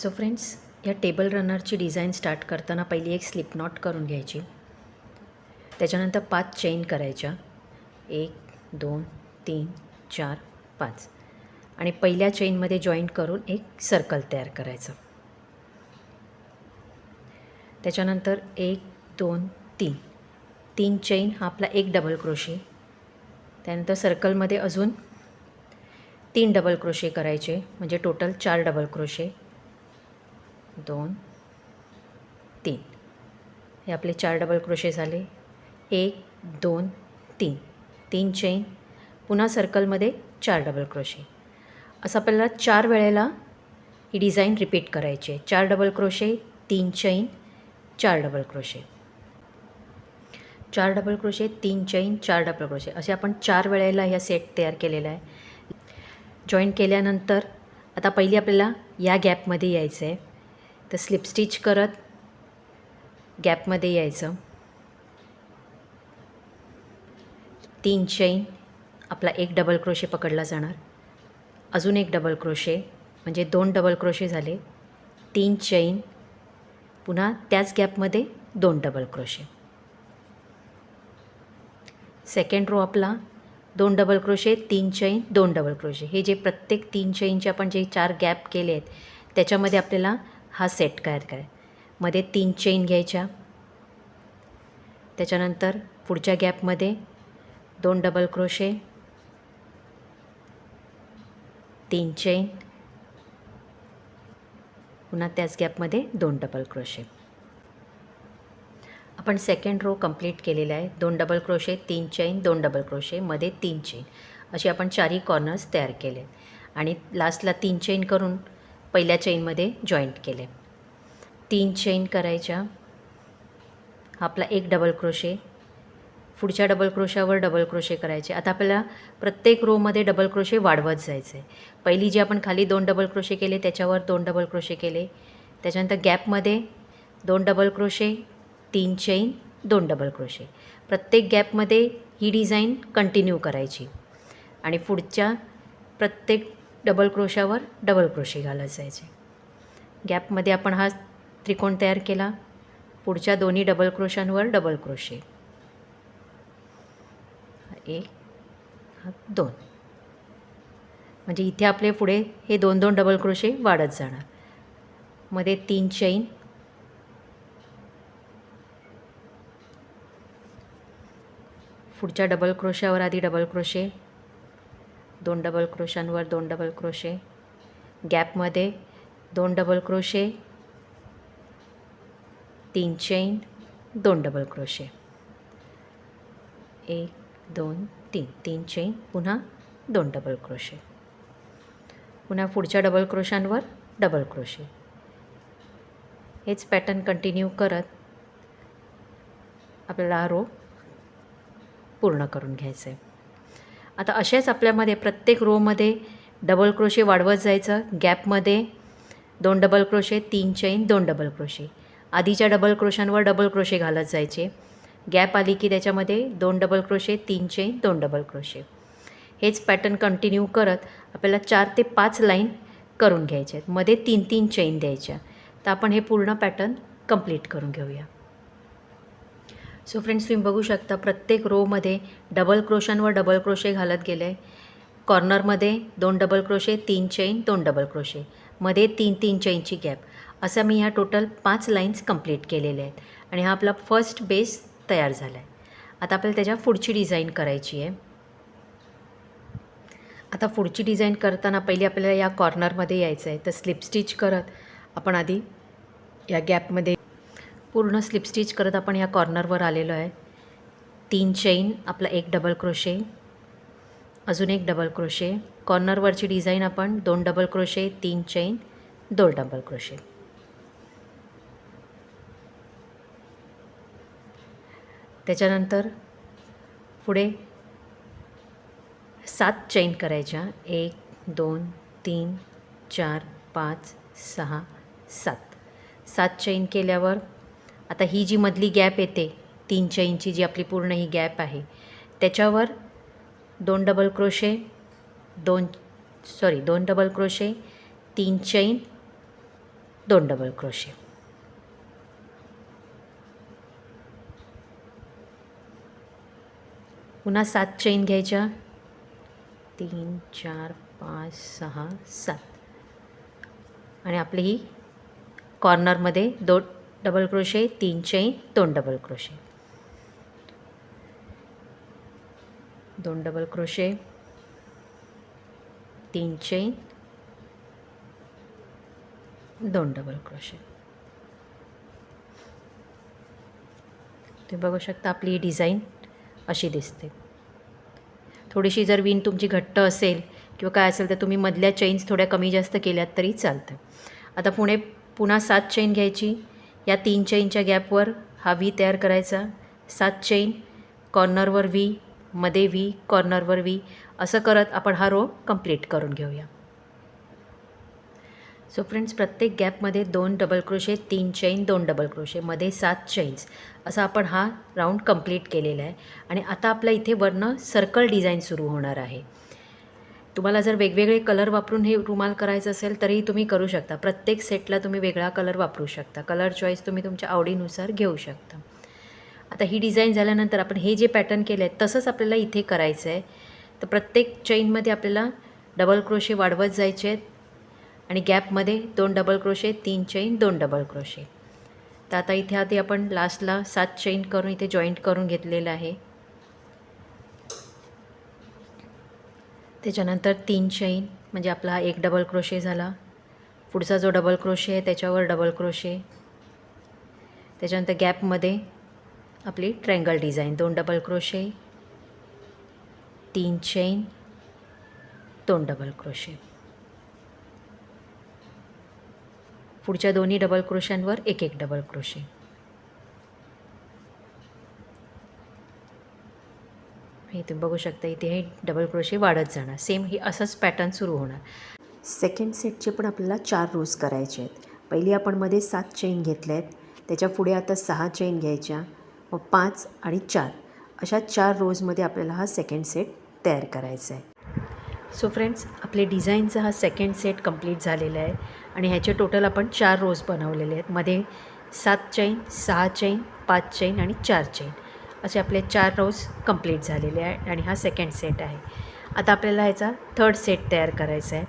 So friends, या table रनरची design start करताना पहिली एक स्लिप नॉट करून घ्यायची. त्याच्यानंतर 5 चेन करायच्या. 1 2 3 4 5 आणि पहिल्या चेनमध्ये जॉईंट करून एक सर्कल तयार करायचं. त्याच्यानंतर 1 2 3 3 चेन हा आपला एक डबल क्रोशे. त्यानंतर सर्कलमध्ये अजून 3 डबल क्रोशे करायचे, म्हणजे टोटल 4 डबल क्रोशे. 2 3 हे आपले 4 डबल क्रोशे झाले. 1 2 3 3 चेन, पुन्हा सर्कलमध्ये 4 डबल क्रोशे. असं आपल्याला 4 वेळेला ही डिझाईन रिपीट करायची आहे. 4 double crochet, 3 chain, 4 double crochet, 4 double crochet, 3 chain, 4 double crochet, असे आपण 4 वेळेला ह्या सेट तयार केलेला आहे. जॉईन केल्यानंतर आता पहिली आपल्याला या गॅपमध्ये यायचं आहे. तर स्लिप स्टिच करत गॅपमध्ये यायचं. 3 चेन, आपला एक डबल क्रोशे पकडला जाणार. अजून एक डबल क्रोशे, म्हणजे 2 डबल क्रोशे झाले. 3 चेन, पुन्हा त्याच गॅपमध्ये 2 डबल क्रोशे. सेकंड रो आपला 2 double crochet, 3 chain, 2 double crochet. हे जे प्रत्येक 3 चेनचे आपण जे 4 गॅप केले आहेत त्याच्यामध्ये आपल्याला हा सेट तयार करायचा. मध्ये 3 चेन घ्यायच्या. त्याच्यानंतर पुढच्या गॅपमध्ये 2 डबल क्रोशे, 3 चेन, पुन्हा त्याच गॅपमध्ये 2 डबल क्रोशे. आपण सेकंड रो कंप्लीट केलेला आहे. 2 double crochet, 3 chain, 2 double crochet, मध्ये 3 चेन, असे आपण 4ही कॉर्नर्स तयार केले आणि लास्टला 3 चेन करून पहिल्या चेनमध्ये जॉईंट केले. 3 चेन करायच्या. हा आपला एक डबल क्रोशे. पुढच्या डबल क्रोशावर डबल क्रोशे करायचे. आता आपल्याला प्रत्येक रोमध्ये डबल क्रोशे वाढवत जायचं आहे. पहिली जी आपण खाली 2 डबल क्रोशे केले त्याच्यावर 2 डबल क्रोशे केले. त्याच्यानंतर गॅपमध्ये 2 double crochet, 3 chain, 2 double crochet. प्रत्येक गॅपमध्ये ही डिझाईन कंटिन्यू करायची आणि पुढच्या प्रत्येक डबल क्रोशावर डबल क्रोशे घालत जायचे. गॅपमध्ये आपण हा त्रिकोण तयार केला. पुढच्या दोन्ही डबल क्रोशांवर डबल क्रोशे. 1 2, म्हणजे इथे आपले पुढे हे 2-2 डबल क्रोशे वाढत जाणार. मध्ये 3 चेन, पुढच्या डबल क्रोशावर आधी डबल क्रोशे, 2 डबल क्रोशांवर 2 डबल क्रोशे. गॅपमध्ये 2 double crochet, 3 chain, 2 double crochet. 1 2 3 3 chain, पुन्हा 2 डबल क्रोशे. पुन्हा पुढच्या डबल क्रोशांवर डबल क्रोशे. हेच पॅटर्न कंटिन्यू करत आपल्याला हा रो पूर्ण करून घ्यायचं आहे. आता अशाच आपल्यामध्ये प्रत्येक रोमध्ये डबल क्रोशे वाढवत जायचं. गॅपमध्ये 2 double crochet, 3 chain, 2 double crochet. आधीच्या डबल क्रोशांवर डबल क्रोशे घालत जायचे. गॅप आली की त्याच्यामध्ये 2 double crochet, 3 chain, 2 double crochet. हेच पॅटर्न कंटिन्यू करत आपल्याला 4 ते 5 लाईन करून घ्यायच्या आहेत. मध्ये 3-3 चेन द्यायच्या. तर आपण हे पूर्ण पॅटर्न कंप्लीट करून घेऊया. सो फ्रेंड्स, तुम्ही बघू शकता प्रत्येक रोमध्ये डबल क्रोशांवर डबल क्रोशे घालत गेले आहे. कॉर्नरमध्ये 2 double crochet, 3 chain, 2 double crochet, मध्ये 3-3 चेनची गॅप. असं मी ह्या टोटल 5 लाईन्स कंप्लीट केलेल्या आहेत आणि हा आपला फर्स्ट बेस तयार झाला आहे. आता आपल्याला त्याच्या पुढची डिझाईन करायची आहे. आता पुढची डिझाईन करताना पहिली आपल्याला या कॉर्नरमध्ये यायचं आहे. तर स्लिप स्टिच करत आपण आधी या गॅपमध्ये पूर्ण स्लिप स्टिच करत आपण या कॉर्नरवर आलेलो आहे. 3 चेन, आपला एक डबल क्रोशे, अजून एक डबल क्रोशे. कॉर्नरवरची डिझाईन आपण 2 double crochet, 3 chain, 2 double crochet. त्याच्यानंतर पुढे 7 चेन करायच्या. 1 2 3 4 5 6 7. 7 चेन केल्यावर आता ही जी मधली गॅप येते 3 चेनची, जी आपली पूर्ण ही गॅप आहे, त्याच्यावर 2 double crochet, 2 double crochet, 3 chain, 2 double crochet. पुन्हा 7 चेन घ्यायच्या. 3 4 5 6 7 आणि आपली ही कॉर्नरमध्ये 2 double crochet, 3 chain, 2 double crochet, 2 double crochet, 3 chain, 2 double crochet. तुम्ही बघू शकता आपली ही डिझाईन अशी दिसते. थोडीशी जर विण तुमची घट्ट असेल किंवा काय असेल तर तुम्ही मधल्या चेन्स थोड्या कमी जास्त केल्यात तरी चालतं. आता पुन्हा 7 चेन घ्यायची. या 3 चेनच्या गॅपवर हा व्ही तयार करायचा. 7 चेन, कॉर्नरवर व्ही, मध्ये व्ही, कॉर्नरवर व्ही, असं करत आपण हा रो कंप्लीट करून घेऊया. सो फ्रेंड्स, प्रत्येक गॅपमध्ये 2 double crochet, 3 chain, 2 double crochet, मध्ये 7 चेन्स, असा आपण हा राऊंड कंप्लीट केलेला आहे. आणि आता आपल्या इथे वरनं सर्कल डिझाईन सुरू होणार आहे. तुम्हाला जर वेगवेगळे कलर वापरून हे रुमाल करायचं असेल तरीही तुम्ही करू शकता. प्रत्येक सेटला तुम्ही वेगळा कलर वापरू शकता. कलर चॉईस तुम्ही तुमच्या आवडीनुसार घेऊ शकता. आता ही डिझाईन झाल्यानंतर आपण हे जे पॅटर्न केलं आहे तसंच आपल्याला इथे करायचं आहे. तर प्रत्येक चेनमध्ये आपल्याला डबल क्रोशे वाढवत जायचे आहेत आणि गॅपमध्ये 2 double crochet, 3 chain, 2 double crochet. तर आता इथे आधी आपण लास्टला 7 चेन करून इथे जॉईंट करून घेतलेलं आहे. त्याच्यानंतर 3 चेन म्हणजे आपला हा 1 डबल क्रोशे झाला. पुढचा जो डबल क्रोशे आहे त्याच्यावर डबल क्रोशे. त्याच्यानंतर गॅपमध्ये आपली triangle design, 2 double crochet, 3 chain, 2 double crochet. पुढच्या दोन्ही डबल क्रोशांवर 1 डबल क्रोशे. हे तुम्ही बघू शकता इथे हे डबल क्रोशे वाढत जाणार. सेम ही असंच पॅटर्न सुरू होणार. सेकंड सेटचे पण आपल्याला 4 रोज करायचे आहेत. पहिली आपण मध्ये 7 चेन घेतल्या आहेत. त्याच्या पुढे आता 6 चेन घ्यायच्या, मग 5 आणि 4 अशा 4 रोजमध्ये आपल्याला हा सेकंड सेट तयार करायचा आहे. सो फ्रेंड्स, आपले डिझाईनचा हा सेकंड सेट कंप्लीट झालेला आहे आणि ह्याचे टोटल आपण 4 रोज बनवलेले आहेत. मध्ये 7 चेन, 6 चेन, 5 चेन आणि 4 चेन असे आपले 4 रोज कंप्लीट झालेले आहे आणि हा सेकंड सेट आहे. आता आपल्याला ह्याचा थर्ड सेट तयार करायचा आहे.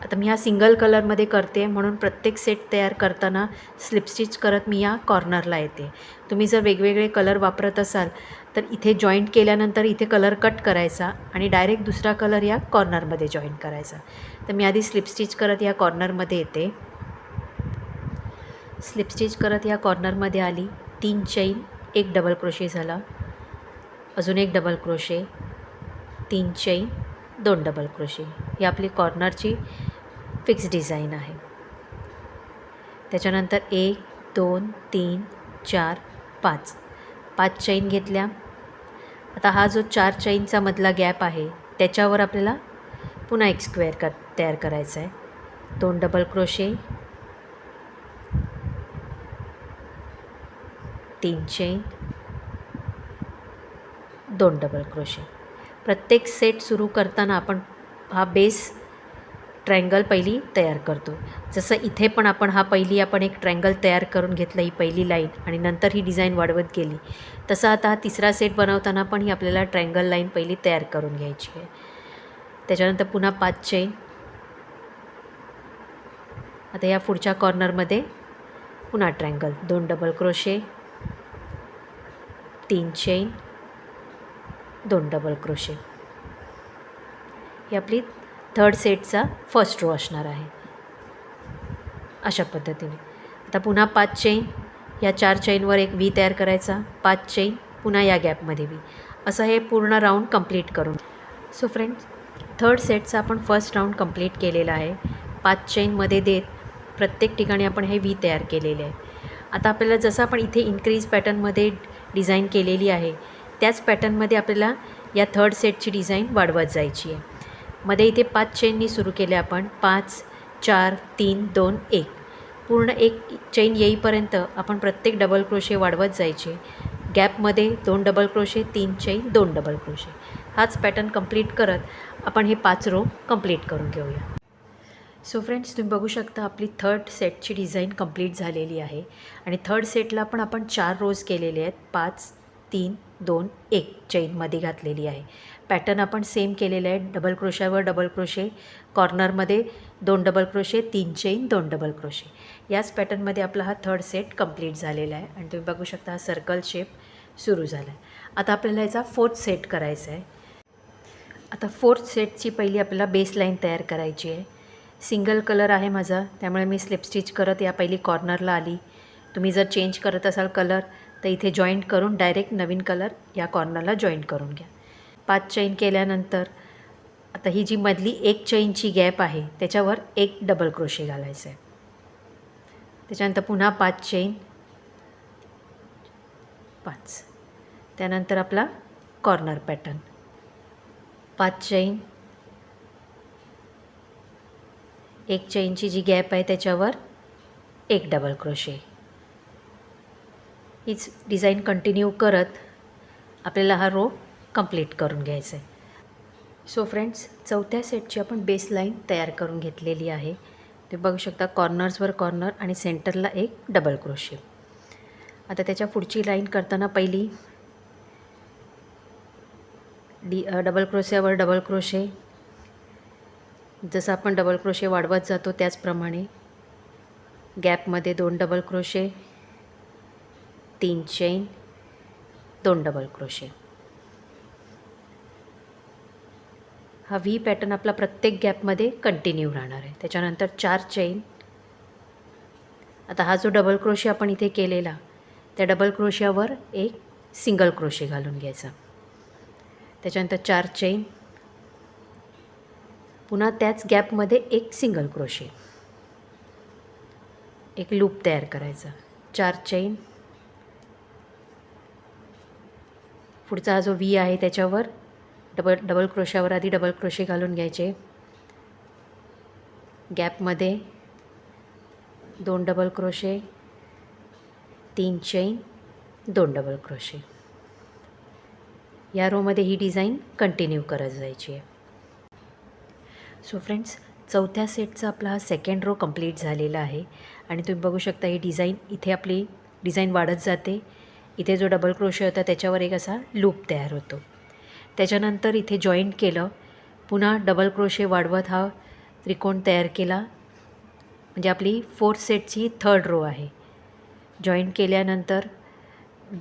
आता मी हा सिंगल कलरमध्ये करते म्हणून प्रत्येक सेट तयार करताना स्लिप स्टिच करत मी या कॉर्नरला येते. तुम्ही जर वेगवेगळे कलर वापरत असाल तर इथे जॉईंट केल्यानंतर इथे कलर कट करायचा आणि डायरेक्ट दुसरा कलर या कॉर्नरमध्ये जॉईंट करायचा. तर मी आधी स्लिप स्टिच करत या कॉर्नरमध्ये येते. स्लिप स्टिच करत या कॉर्नरमध्ये आली. 3 चेन, 1 डबल क्रोशे झाला, अजून 1 double crochet, 3 chain, 2 double crochet. ही आपली कॉर्नरची फिक्स डिझाईन आहे. त्याच्यानंतर 1 2 3 4 5 चेन घेतल्या. आता हा जो 4 चेनचा मधला गॅप आहे त्याच्यावर आपल्याला पुन्हा एक स्क्वेअर तयार करायचा आहे. 2 double crochet, 3 chain, 2 double crochet. प्रत्येक सेट सुरू करताना आपण हा बेस ट्रायंगल पहिली तयार करतो. जसं इथे पण आपण एक ट्रायंगल तयार करून घेतलं, ही पहिली लाईन, आणि नंतर ही डिझाईन वाढवत गेली. तसं आता हा तिसरा सेट बनवताना पण ही आपल्याला ट्रायंगल लाईन पहिली तयार करून घ्यायची आहे. त्याच्यानंतर पुन्हा 5 चेन. आता या पुढच्या कॉर्नरमध्ये पुन्हा triangle, 2 double crochet, 3 chain, 2 double crochet. ही आपली थर्ड सेटचा फर्स्ट रो असणार आहे. अशा पद्धतीने आता पुन्हा 5 चेन, या 4 चेनवर एक व्ही तयार करायचा, 5 चेन, पुन्हा या गॅपमध्ये व्ही, असं हे पूर्ण राऊंड कंप्लीट करून. सो फ्रेंड्स, थर्ड सेटचा आपण फर्स्ट राऊंड कंप्लीट केलेला आहे. 5 चेनमध्ये देत प्रत्येक ठिकाणी आपण हे व्ही तयार केलेले आहे. आता आपल्याला जसं आपण इथे इन्क्रीज पॅटर्नमध्ये डिझाईन केलेली आहे त्याच पॅटर्नमध्ये आपल्याला या थर्ड सेटची डिझाईन वाढवत जायची आहे. मध्ये इथे 5 चेननी सुरू केले आपण. 5 4 3 2 1 पूर्ण एक चेन येईपर्यंत आपण प्रत्येक डबल क्रोशे वाढवत जायचे. गॅपमध्ये 2 double crochet, 3 chain, 2 double crochet. हाच पॅटर्न कंप्लीट करत आपण हे 5 रो कंप्लीट करून घेऊया. सो फ्रेंड्स, तुम्ही बघू शकता आपली थर्ड सेटची डिझाईन कंप्लीट झालेली आहे आणि थर्ड सेटला पण आपण 4 रोज केलेले आहेत. 5, 3, 2, 1 चेनमध्ये घातलेली आहे. पॅटर्न आपण सेम केलेले आहे. डबल क्रोशावर डबल क्रोशे, कॉर्नरमध्ये 2 double crochet, 3 chain, 2 double crochet. याच पॅटर्नमध्ये आपला हा थर्ड सेट कंप्लीट झालेला आहे आणि तुम्ही बघू शकता हा सर्कल शेप सुरू झाला आहे. आता आपल्याला याचा फोर्थ सेट करायचा आहे. आता फोर्थ सेटची पहिली आपल्याला बेस लाईन तयार करायची आहे. सिंगल कलर आहे माझा, त्यामुळे मी स्लिप स्टिच करत या पहिली कॉर्नरला आली. तुम्ही जर चेंज करत असाल कलर तर इथे जॉईंट करून डायरेक्ट नवीन कलर या कॉर्नरला जॉईंट करून घ्या. 5 चेन केल्यानंतर आता ही जी मधली 1 चेनची गॅप आहे त्याच्यावर 1 डबल क्रोशे घालायचं आहे. त्याच्यानंतर पुन्हा 5 चेन, 5. त्यानंतर आपला कॉर्नर पॅटर्न 5 चेन, 1 चेनची जी गॅप आहे त्याच्यावर 1 डबल क्रोशे. हीच डिझाईन कंटिन्यू करत आपल्याला हा रो कंप्लीट करून घ्यायचा आहे. सो फ्रेंड्स, चौथ्या सेटची आपण बेस लाईन तयार करून घेतलेली आहे. ते बघू शकता कॉर्नर्सवर कॉर्नर आणि सेंटरला 1 डबल क्रोशे. आता त्याच्या पुढची लाईन करताना पहिली डबल क्रोशेवर डबल क्रोशे. जसं आपण डबल क्रोशे वाढवत जातो त्याचप्रमाणे गॅपमध्ये 2 double crochet, 3 chain, 2 double crochet. हा व्ही पॅटर्न आपला प्रत्येक गॅपमध्ये कंटिन्यू राहणार आहे. त्याच्यानंतर 4 चेन. आता हा जो डबल क्रोशे आपण इथे केलेला त्या डबल क्रोशावर 1 सिंगल क्रोशे घालून घ्यायचा. त्याच्यानंतर 4 चेन, पुन्हा त्याच गॅपमध्ये 1 सिंगल क्रोशे, एक लूप तयार करायचा. 4 चेन, पुढचा हा जो व्ही आहे त्याच्यावर डबल क्रोशावर आधी डबल क्रोशे घालून घ्यायचे. गॅपमध्ये 2 double crochet, 3 chain, 2 double crochet. या रोमध्ये ही डिझाईन कंटिन्यू करत जायची आहे. सो फ्रेंड्स, चौथ्या सेटचा आपला हा सेकंड रो कंप्लीट झालेला आहे आणि तुम्ही बघू शकता ही डिझाईन इथे आपली डिझाईन वाढत जाते. इथे जो डबल क्रोशे होता त्याच्यावर एक असा लूप तयार होतो. त्याच्यानंतर इथे जॉईंट केलं, पुन्हा डबल क्रोशे वाढवत हा त्रिकोण तयार केला. म्हणजे आपली फोर्थ सेटची थर्ड रो आहे. जॉईंट केल्यानंतर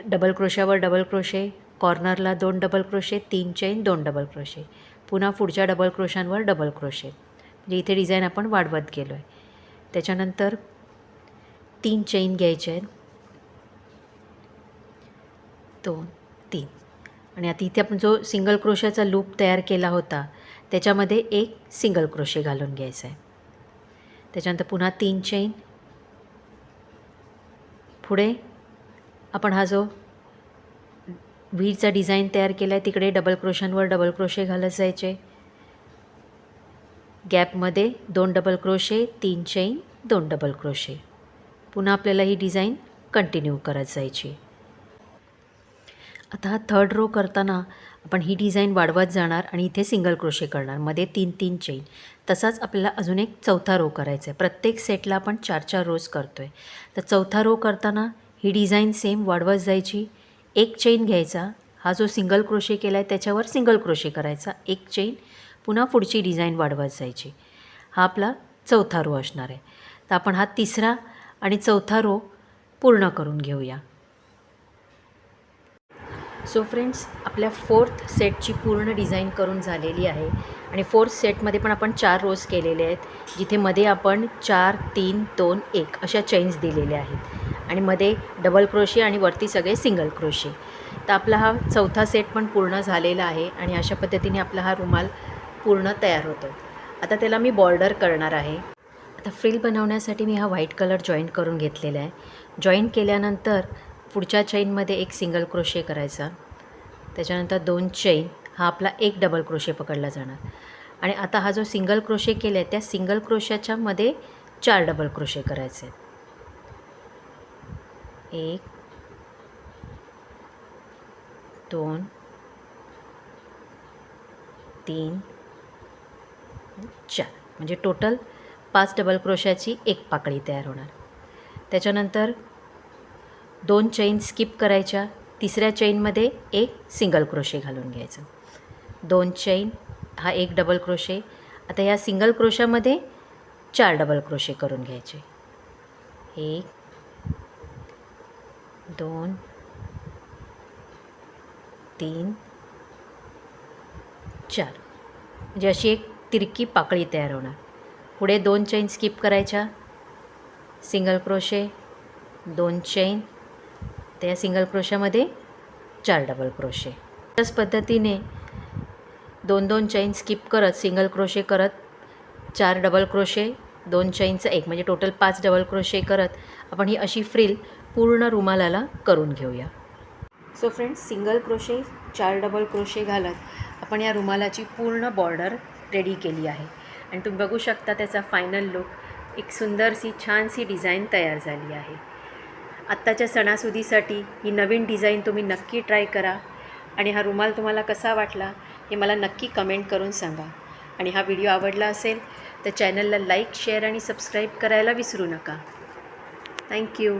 डबल क्रोशावर डबल क्रोशे, कॉर्नरला 2 double crochet, 3 chain, 2 double crochet, पुन्हा पुढच्या डबल क्रोशांवर डबल क्रोशे. म्हणजे इथे डिझाईन आपण वाढवत गेलो आहे. त्याच्यानंतर 3 चेन घ्यायचे आहेत, 2, 3. आणि आता इथे आपण जो सिंगल क्रोशाचा लूप तयार केला होता त्याच्यामध्ये 1 सिंगल क्रोशे घालून घ्यायचा आहे. त्याच्यानंतर पुन्हा 3 चेन. पुढे आपण हा जो व्हीचा डिझाईन तयार केला आहे तिकडे डबल क्रोशांवर डबल क्रोशे घालत जायचे. गॅपमध्ये 2 double crochet, 3 chain, 2 double crochet. पुन्हा आपल्याला ही डिझाईन कंटिन्यू करत जायची. आता हा थर्ड रो करताना आपण ही डिझाईन वाढवत जाणार आणि इथे सिंगल क्रोशे करणार, मध्ये 3-3 चेन. तसाच आपल्याला अजून एक चौथा रो करायचा आहे. प्रत्येक सेटला आपण 4-4 रोज करतो आहे. तर चौथा रो करताना ही डिझाईन सेम वाढवत जायची. 1 चेन घ्यायचा, हा जो सिंगल क्रोशे केला आहे त्याच्यावर सिंगल क्रोशे करायचा, 1 चेन, पुन्हा पुढची डिझाईन वाढवत जायची. हा आपला चौथा रो असणार आहे. तर आपण हा तिसरा आणि चौथा रो पूर्ण करून घेऊया. सो फ्रेंड्स, आपल्या फोर्थ सेटची पूर्ण डिझाईन करून झालेली आहे आणि फोर्थ सेटमध्ये पण आपण 4 रोज केलेले आहेत, जिथे मध्ये आपण 4, 3, 2, 1 अशा चेन्स दिलेल्या आहेत आणि मध्ये डबल क्रोशे आणि वरती सगळे सिंगल क्रोशे. तर आपला हा चौथा सेट पण पूर्ण झालेला आहे आणि अशा पद्धतीने आपला हा रुमाल पूर्ण तयार होतो. आता त्याला मी बॉर्डर करणार आहे. आता फ्रिल बनवण्यासाठी मी हा व्हाईट कलर जॉईंट करून घेतलेला आहे. जॉईंट केल्यानंतर पुढच्या चेनमध्ये 1 सिंगल क्रोशे करायचा. त्याच्यानंतर 2 चेन, हा आपला 1 डबल क्रोशे पकडला जाणार आणि आता हा जो सिंगल क्रोशे केला आहे त्या सिंगल क्रोशाच्या मध्ये 4 डबल क्रोशे करायचे. 1, 2, 3, 4 म्हणजे टोटल 5 डबल क्रोशाची एक पाकळी तयार होणार. त्याच्यानंतर 2 चेन स्किप करायच्या. तिसऱ्या चेनमध्ये एक सिंगल क्रोशे घालून घ्यायचं. 2 चेन, हा एक डबल क्रोशे. आता या सिंगल क्रोशामध्ये 4 डबल क्रोशे करून घ्यायचे. 1 2 3 4, म्हणजे अशी एक तिरकी पाकळी तयार होणार. पुढे 2 चेन स्किप करायच्या. सिंगल क्रोशे, 2 चेन, त्या सिंगल क्रोशामध्ये 4 डबल क्रोशे. त्याच पद्धतीने 2 चेन स्किप करत, सिंगल क्रोशे करत, 4 डबल क्रोशे, 2 चेनचं एक, म्हणजे टोटल 5 डबल क्रोशे करत आपण ही अशी फ्रिल पूर्ण रुमालाला करून घेऊया. So friends, single crochet, 4 double crochet घालत आपण या रुमालाची पूर्ण बॉर्डर रेडी केली आहे. आणि तुम्ही बघू शकता त्याचा फायनल लुक. एक सुंदरशी छानशी डिझाईन तयार झाली आहे. आत्ताच्या सणासुदीसाठी ही नवीन डिझाईन तुम्ही नक्की ट्राय करा. आणि हा रुमाल तुम्हाला कसा वाटला हे मला नक्की कमेंट करून सांगा. आणि हा व्हिडिओ आवडला असेल तर चॅनलला लाईक, शेअर आणि सबस्क्राईब करायला विसरू नका. थँक्यू.